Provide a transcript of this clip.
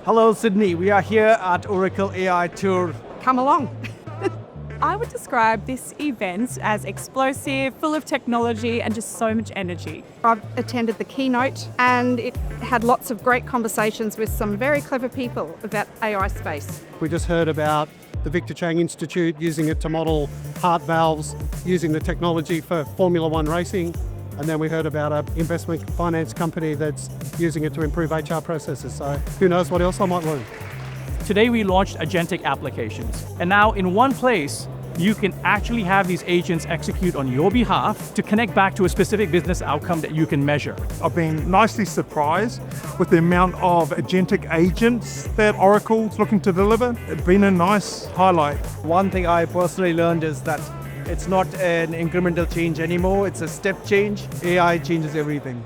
Hello, Sydney. We are here at Oracle AI Tour. Come along. I would describe this event as explosive, full of technology and just so much energy. I've attended the keynote and it had lots of great conversations with some very clever people about AI space. We just heard about the Victor Chang Institute using it to model heart valves, using the technology for Formula One racing. And then we heard about an investment finance company that's using it to improve HR processes. So who knows what else I might learn. Today we launched agentic applications. And now in one place, you can actually have these agents execute on your behalf to connect back to a specific business outcome that you can measure. I've been nicely surprised with the amount of agentic agents that Oracle's looking to deliver. It's been a nice highlight. One thing I personally learned is that it's not an incremental change anymore, it's a step change. AI changes everything.